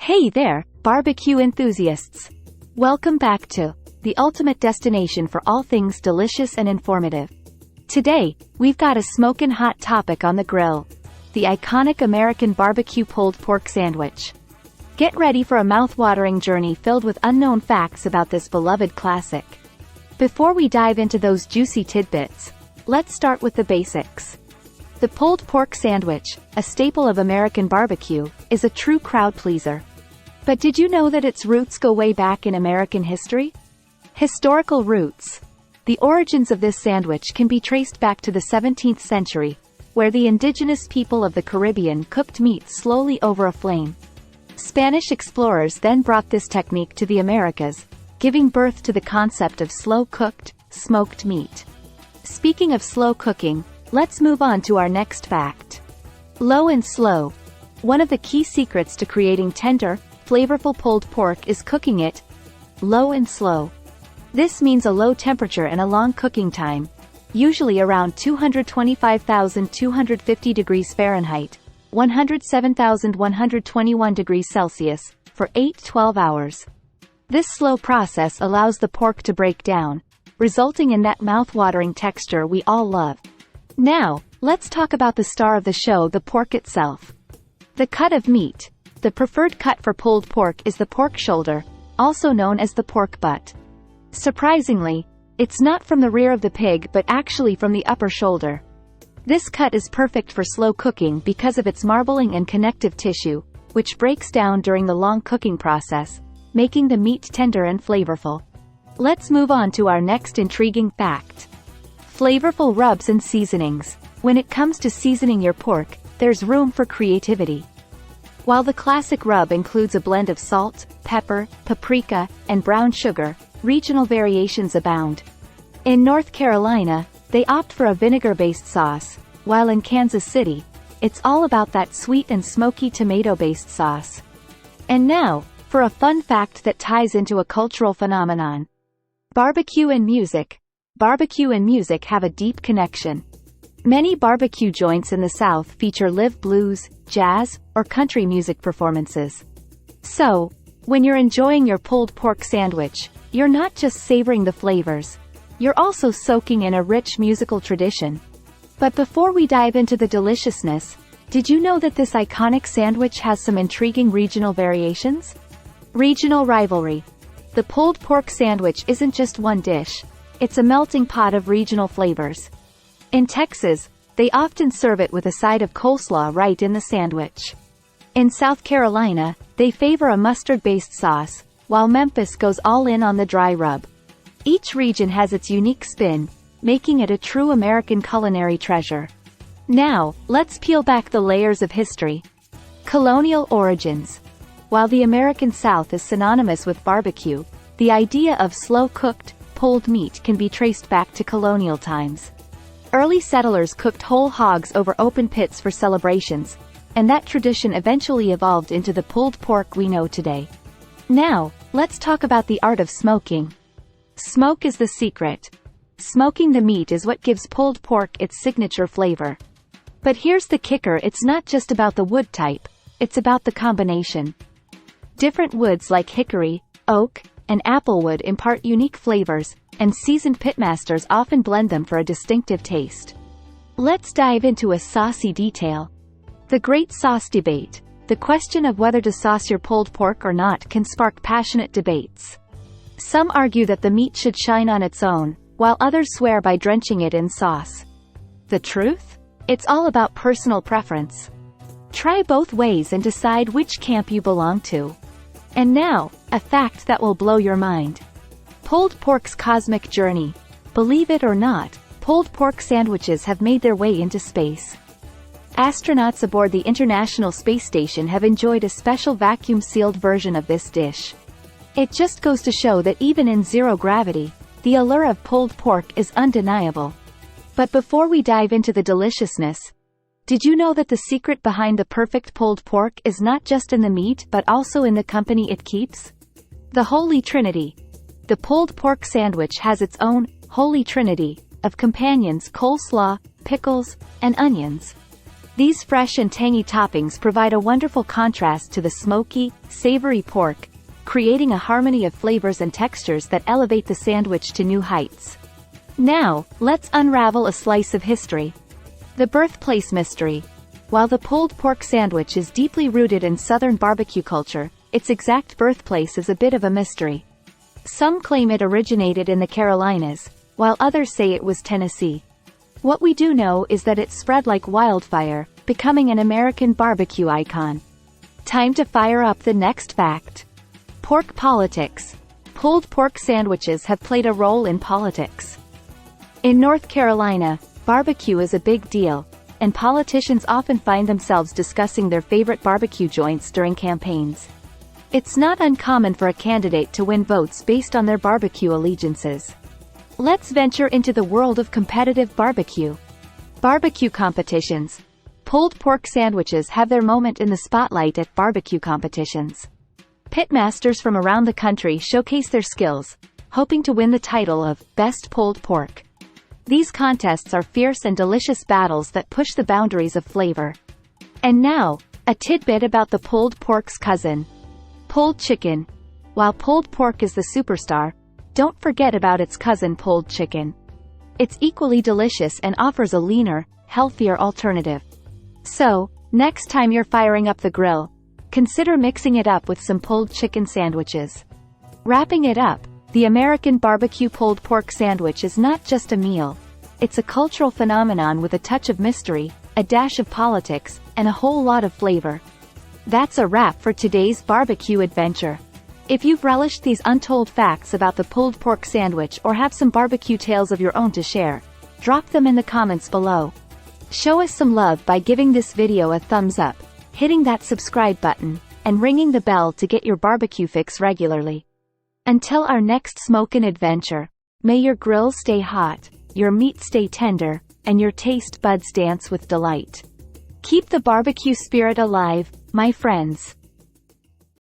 Hey there, barbecue enthusiasts! Welcome back to the ultimate destination for all things delicious and informative. Today, we've got a smokin' hot topic on the grill: the iconic American BBQ Pulled Pork Sandwich. Get ready for a mouth-watering journey filled with unknown facts about this beloved classic. Before we dive into those juicy tidbits, let's start with the basics. The pulled pork sandwich, a staple of American barbecue, is a true crowd pleaser. But did you know that its roots go way back in American history? Historical roots. The origins of this sandwich can be traced back to the 17th century, where the indigenous people of the Caribbean cooked meat slowly over a flame. Spanish explorers then brought this technique to the Americas, giving birth to the concept of slow-cooked, smoked meat. Speaking of slow cooking, let's move on to our next fact. Low and slow. One of the key secrets to creating tender, flavorful pulled pork is cooking it low and slow. This means a low temperature and a long cooking time, usually around 225,250 degrees Fahrenheit, 107,121 degrees Celsius, for 8-12 hours. This slow process allows the pork to break down, resulting in that mouth-watering texture we all love. Now, let's talk about the star of the show, the pork itself. The cut of meat. The preferred cut for pulled pork is the pork shoulder, also known as the pork butt. Surprisingly, it's not from the rear of the pig but actually from the upper shoulder. This cut is perfect for slow cooking because of its marbling and connective tissue, which breaks down during the long cooking process, making the meat tender and flavorful. Let's move on to our next intriguing fact. Flavorful rubs and seasonings. When it comes to seasoning your pork, there's room for creativity. While the classic rub includes a blend of salt, pepper, paprika, and brown sugar, regional variations abound. In North Carolina, they opt for a vinegar-based sauce, while in Kansas City, it's all about that sweet and smoky tomato-based sauce. And now, for a fun fact that ties into a cultural phenomenon. Barbecue and music. Barbecue and music have a deep connection. Many barbecue joints in the South feature live blues, jazz, or country music performances. So, when you're enjoying your pulled pork sandwich, you're not just savoring the flavors, you're also soaking in a rich musical tradition. But before we dive into the deliciousness, did you know that this iconic sandwich has some intriguing regional variations? Regional rivalry. The pulled pork sandwich isn't just one dish, it's a melting pot of regional flavors. In Texas, they often serve it with a side of coleslaw right in the sandwich. In South Carolina, they favor a mustard-based sauce, while Memphis goes all in on the dry rub. Each region has its unique spin, making it a true American culinary treasure. Now, let's peel back the layers of history. Colonial origins. While the American South is synonymous with barbecue, the idea of slow-cooked, pulled meat can be traced back to colonial times. Early settlers cooked whole hogs over open pits for celebrations, and that tradition eventually evolved into the pulled pork we know today. Now, let's talk about the art of smoking. Smoke is the secret. Smoking the meat is what gives pulled pork its signature flavor. But here's the kicker: it's not just about the wood type, it's about the combination. Different woods like hickory, oak, and applewood impart unique flavors, and seasoned pitmasters often blend them for a distinctive taste. Let's dive into a saucy detail. The great sauce debate. The question of whether to sauce your pulled pork or not can spark passionate debates. Some argue that the meat should shine on its own, while others swear by drenching it in sauce. The truth? It's all about personal preference. Try both ways and decide which camp you belong to. And now, a fact that will blow your mind. Pulled pork's cosmic journey. Believe it or not, pulled pork sandwiches have made their way into space. Astronauts aboard the International Space Station have enjoyed a special vacuum-sealed version of this dish. It just goes to show that even in zero gravity, the allure of pulled pork is undeniable. But before we dive into the deliciousness, did you know that the secret behind the perfect pulled pork is not just in the meat but also in the company it keeps? The Holy Trinity. The pulled pork sandwich has its own Holy Trinity of companions: coleslaw, pickles, and onions. These fresh and tangy toppings provide a wonderful contrast to the smoky, savory pork, creating a harmony of flavors and textures that elevate the sandwich to new heights. Now, let's unravel a slice of history. The birthplace mystery. While the pulled pork sandwich is deeply rooted in Southern barbecue culture, its exact birthplace is a bit of a mystery. Some claim it originated in the Carolinas, while others say it was Tennessee. What we do know is that it spread like wildfire, becoming an American barbecue icon. Time to fire up the next fact. Pork politics. Pulled pork sandwiches have played a role in politics. In North Carolina, barbecue is a big deal, and politicians often find themselves discussing their favorite barbecue joints during campaigns. It's not uncommon for a candidate to win votes based on their barbecue allegiances. Let's venture into the world of competitive barbecue. Barbecue competitions. Pulled pork sandwiches have their moment in the spotlight at barbecue competitions. Pitmasters from around the country showcase their skills, hoping to win the title of Best Pulled Pork. These contests are fierce and delicious battles that push the boundaries of flavor. And now, a tidbit about the pulled pork's cousin. Pulled chicken. While pulled pork is the superstar, don't forget about its cousin pulled chicken. It's equally delicious and offers a leaner, healthier alternative. So, next time you're firing up the grill, consider mixing it up with some pulled chicken sandwiches. Wrapping it up, the American barbecue pulled pork sandwich is not just a meal. It's a cultural phenomenon with a touch of mystery, a dash of politics, and a whole lot of flavor. That's a wrap for today's barbecue adventure. If you've relished these untold facts about the pulled pork sandwich or have some barbecue tales of your own to share, drop them in the comments below. Show us some love by giving this video a thumbs up, hitting that subscribe button, and ringing the bell to get your barbecue fix regularly. Until our next smokin' adventure, may your grill stay hot, your meat stay tender, and your taste buds dance with delight. Keep the barbecue spirit alive, my friends.